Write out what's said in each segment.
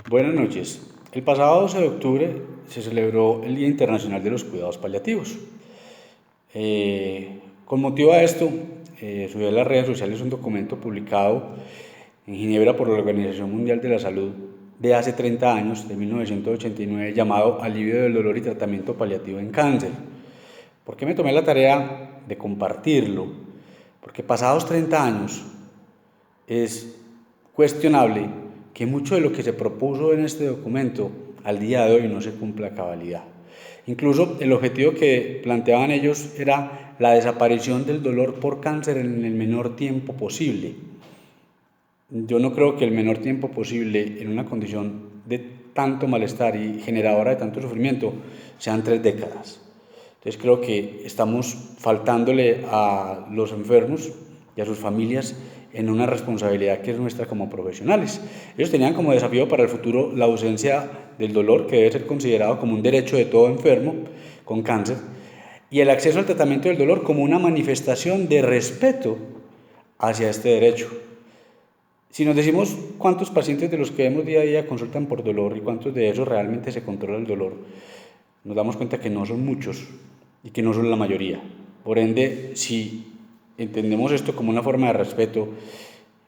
Buenas noches. El pasado 12 de octubre se celebró el Día Internacional de los Cuidados Paliativos. Con motivo a esto, subí a las redes sociales un documento publicado en Ginebra por la Organización Mundial de la Salud de hace 30 años, de 1989, llamado Alivio del dolor y tratamiento paliativo en cáncer. ¿Por qué me tomé la tarea de compartirlo? Porque pasados 30 años es cuestionable que mucho de lo que se propuso en este documento al día de hoy no se cumpla a cabalidad. Incluso el objetivo que planteaban ellos era la desaparición del dolor por cáncer en el menor tiempo posible. Yo no creo que el menor tiempo posible en una condición de tanto malestar y generadora de tanto sufrimiento sean 3 décadas. Entonces creo que estamos faltándole a los enfermos y a sus familias en una responsabilidad que es nuestra como profesionales. Ellos tenían como desafío para el futuro la ausencia del dolor, que debe ser considerado como un derecho de todo enfermo con cáncer, y el acceso al tratamiento del dolor como una manifestación de respeto hacia este derecho. Si nos decimos cuántos pacientes de los que vemos día a día consultan por dolor y cuántos de esos realmente se controla el dolor, nos damos cuenta que no son muchos y que no son la mayoría. Por ende, si entendemos esto como una forma de respeto,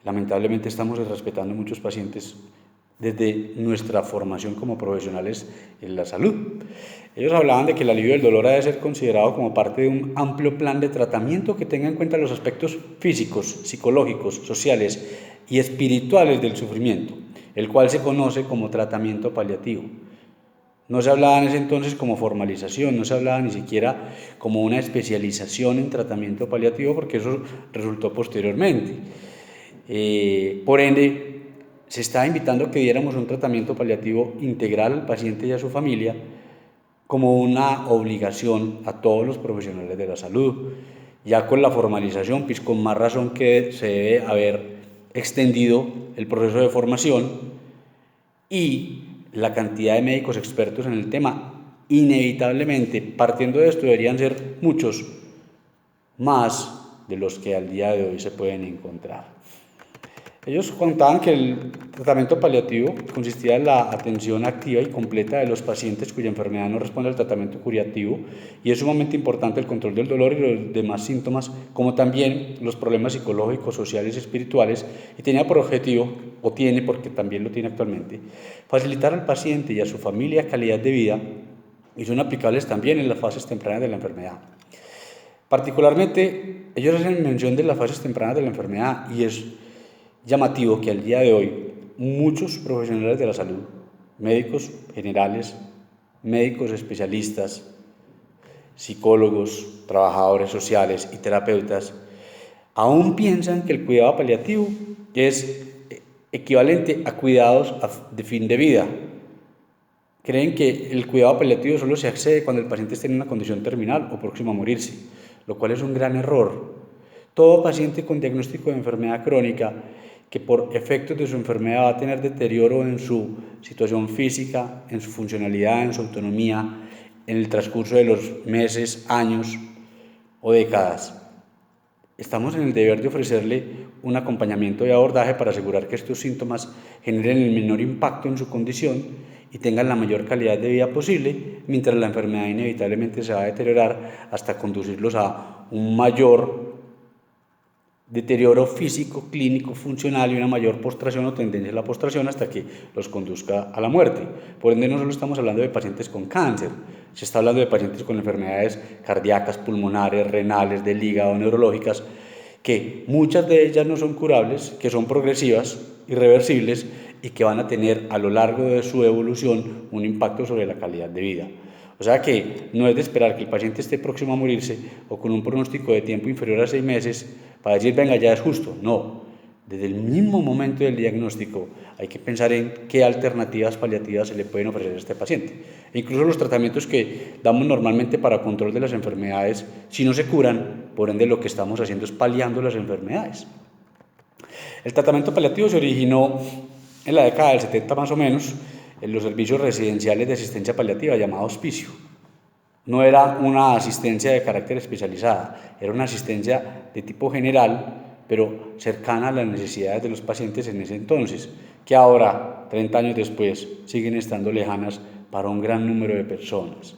lamentablemente estamos irrespetando a muchos pacientes desde nuestra formación como profesionales en la salud. Ellos hablaban de que el alivio del dolor ha de ser considerado como parte de un amplio plan de tratamiento que tenga en cuenta los aspectos físicos, psicológicos, sociales y espirituales del sufrimiento, el cual se conoce como tratamiento paliativo. No se hablaba en ese entonces como formalización, no se hablaba ni siquiera como una especialización en tratamiento paliativo, porque eso resultó posteriormente. Por ende, se estaba invitando a que diéramos un tratamiento paliativo integral al paciente y a su familia como una obligación a todos los profesionales de la salud. Ya con la formalización, pues con más razón que se debe haber extendido el proceso de formación y la cantidad de médicos expertos en el tema. Inevitablemente, partiendo de esto, deberían ser muchos más de los que al día de hoy se pueden encontrar. Ellos contaban que el tratamiento paliativo consistía en la atención activa y completa de los pacientes cuya enfermedad no responde al tratamiento curativo, y es sumamente importante el control del dolor y los demás síntomas, como también los problemas psicológicos, sociales y espirituales, y tenía por objetivo, o tiene porque también lo tiene actualmente, facilitar al paciente y a su familia calidad de vida, y son aplicables también en las fases tempranas de la enfermedad. Particularmente, ellos hacen mención de las fases tempranas de la enfermedad, y es llamativo que al día de hoy muchos profesionales de la salud, médicos generales, médicos especialistas, psicólogos, trabajadores sociales y terapeutas aún piensan que el cuidado paliativo es equivalente a cuidados de fin de vida. Creen que el cuidado paliativo solo se accede cuando el paciente esté en una condición terminal o próximo a morirse, lo cual es un gran error. Todo paciente con diagnóstico de enfermedad crónica que por efectos de su enfermedad va a tener deterioro en su situación física, en su funcionalidad, en su autonomía, en el transcurso de los meses, años o décadas. Estamos en el deber de ofrecerle un acompañamiento y abordaje para asegurar que estos síntomas generen el menor impacto en su condición y tengan la mayor calidad de vida posible, mientras la enfermedad inevitablemente se va a deteriorar hasta conducirlos a un mayor deterioro físico, clínico, funcional y una mayor postración o tendencia a la postración hasta que los conduzca a la muerte. Por ende, no solo estamos hablando de pacientes con cáncer, se está hablando de pacientes con enfermedades cardíacas, pulmonares, renales, del hígado, neurológicas, que muchas de ellas no son curables, que son progresivas, irreversibles y que van a tener a lo largo de su evolución un impacto sobre la calidad de vida. O sea que no es de esperar que el paciente esté próximo a morirse o con un pronóstico de tiempo inferior a 6 meses para decir, venga, ya es justo. No, desde el mismo momento del diagnóstico hay que pensar en qué alternativas paliativas se le pueden ofrecer a este paciente. E incluso los tratamientos que damos normalmente para control de las enfermedades, si no se curan, por ende lo que estamos haciendo es paliando las enfermedades. El tratamiento paliativo se originó en la década del 70 más o menos, en los servicios residenciales de asistencia paliativa llamado hospicio. No era una asistencia de carácter especializada, era una asistencia de tipo general, pero cercana a las necesidades de los pacientes en ese entonces, que ahora, 30 años después, siguen estando lejanas para un gran número de personas.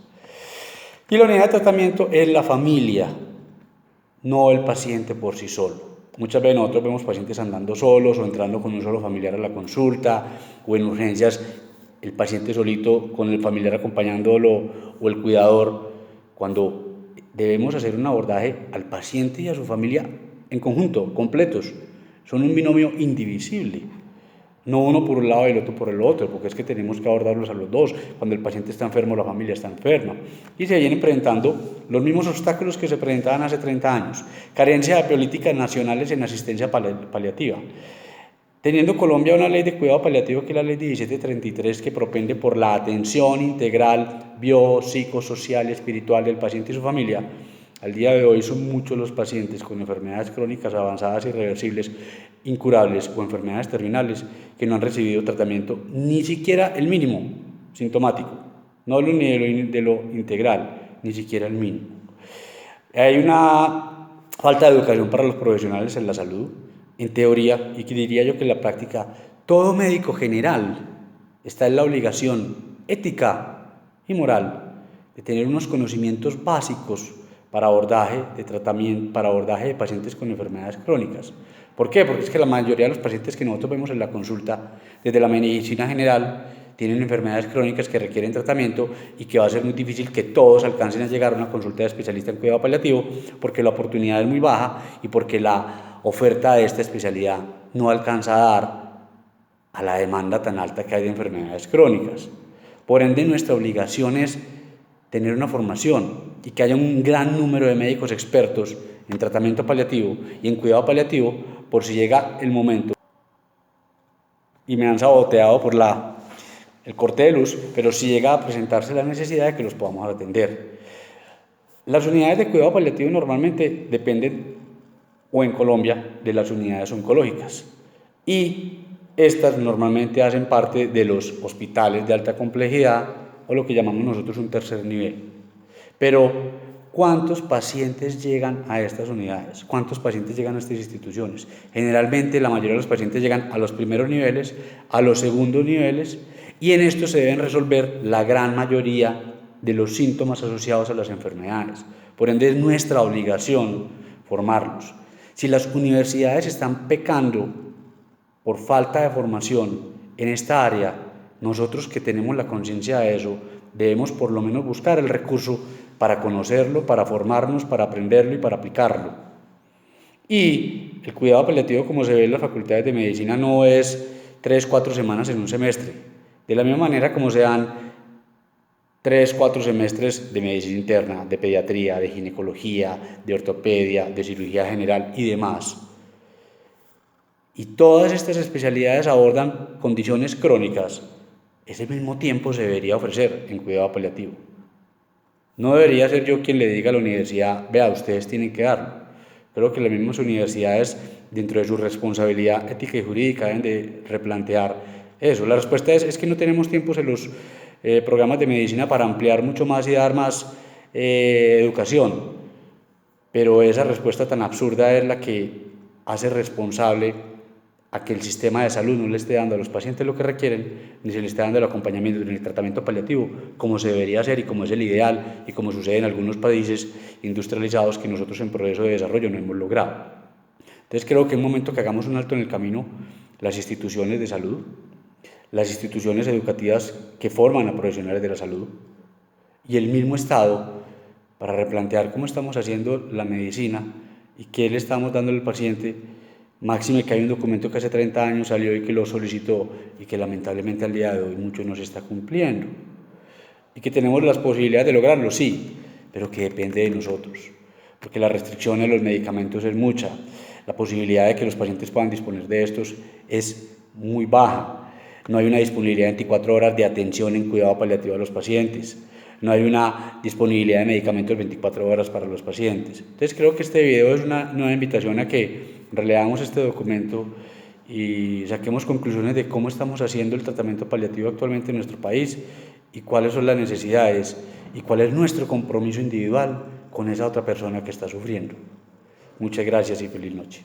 Y la unidad de tratamiento es la familia, no el paciente por sí solo. Muchas veces nosotros vemos pacientes andando solos o entrando con un solo familiar a la consulta, o en urgencias el paciente solito con el familiar acompañándolo o el cuidador, cuando debemos hacer un abordaje al paciente y a su familia en conjunto, completos. Son un binomio indivisible. No uno por un lado y el otro por el otro, porque es que tenemos que abordarlos a los dos. Cuando el paciente está enfermo, la familia está enferma. Y se vienen presentando los mismos obstáculos que se presentaban hace 30 años. Carencia de políticas nacionales en asistencia paliativa. Teniendo Colombia una ley de cuidado paliativo, que es la ley 1733, que propende por la atención integral, psicosocial y espiritual del paciente y su familia, al día de hoy son muchos los pacientes con enfermedades crónicas avanzadas, irreversibles, incurables o enfermedades terminales que no han recibido tratamiento, ni siquiera el mínimo sintomático. No hablo ni de lo integral, ni siquiera el mínimo. Hay una falta de educación para los profesionales en la salud, en teoría, y que diría yo que en la práctica, todo médico general está en la obligación ética y moral de tener unos conocimientos básicos para abordaje de tratamiento, para abordaje de pacientes con enfermedades crónicas. ¿Por qué? Porque es que la mayoría de los pacientes que nosotros vemos en la consulta, desde la medicina general, tienen enfermedades crónicas que requieren tratamiento y que va a ser muy difícil que todos alcancen a llegar a una consulta de especialista en cuidado paliativo, porque la oportunidad es muy baja y porque la oferta de esta especialidad no alcanza a dar a la demanda tan alta que hay de enfermedades crónicas. Por ende, nuestra obligación es tener una formación y que haya un gran número de médicos expertos en tratamiento paliativo y en cuidado paliativo por si llega el momento. Y me han saboteado por el corte de luz, pero si llega a presentarse la necesidad de que los podamos atender. Las unidades de cuidado paliativo normalmente dependen, o en Colombia, de las unidades oncológicas. Y estas normalmente hacen parte de los hospitales de alta complejidad, o lo que llamamos nosotros un tercer nivel. Pero, ¿cuántos pacientes llegan a estas unidades? ¿Cuántos pacientes llegan a estas instituciones? Generalmente la mayoría de los pacientes llegan a los primeros niveles, a los segundos niveles, y en esto se deben resolver la gran mayoría de los síntomas asociados a las enfermedades. Por ende, es nuestra obligación formarlos. Si las universidades están pecando por falta de formación en esta área, nosotros que tenemos la conciencia de eso, debemos por lo menos buscar el recurso para conocerlo, para formarnos, para aprenderlo y para aplicarlo. Y el cuidado paliativo, como se ve en las facultades de medicina, no es 3-4 semanas en un semestre. De la misma manera como se dan 3-4 semestres de medicina interna, de pediatría, de ginecología, de ortopedia, de cirugía general y demás. Y todas estas especialidades abordan condiciones crónicas. Ese mismo tiempo se debería ofrecer en cuidado paliativo. No debería ser yo quien le diga a la universidad, vea, ustedes tienen que darlo. Creo que las mismas universidades, dentro de su responsabilidad ética y jurídica, deben de replantear eso. La respuesta es que no tenemos tiempos en los programas de medicina para ampliar mucho más y dar más educación. Pero esa respuesta tan absurda es la que hace responsable a que el sistema de salud no le esté dando a los pacientes lo que requieren, ni se le esté dando el acompañamiento ni el tratamiento paliativo, como se debería hacer y como es el ideal y como sucede en algunos países industrializados que nosotros en proceso de desarrollo no hemos logrado. Entonces creo que es un momento que hagamos un alto en el camino, las instituciones de salud, las instituciones educativas que forman a profesionales de la salud y el mismo Estado, para replantear cómo estamos haciendo la medicina y qué le estamos dando al paciente. Máxime que hay un documento que hace 30 años salió y que lo solicitó y que lamentablemente al día de hoy mucho no se está cumpliendo. Y que tenemos las posibilidades de lograrlo, sí, pero que depende de nosotros, porque la restricción de los medicamentos es mucha, la posibilidad de que los pacientes puedan disponer de estos es muy baja, no hay una disponibilidad de 24 horas de atención en cuidado paliativo a los pacientes, no hay una disponibilidad de medicamentos 24 horas para los pacientes. Entonces creo que este video es una nueva invitación a que releamos este documento y saquemos conclusiones de cómo estamos haciendo el tratamiento paliativo actualmente en nuestro país y cuáles son las necesidades y cuál es nuestro compromiso individual con esa otra persona que está sufriendo. Muchas gracias y feliz noche.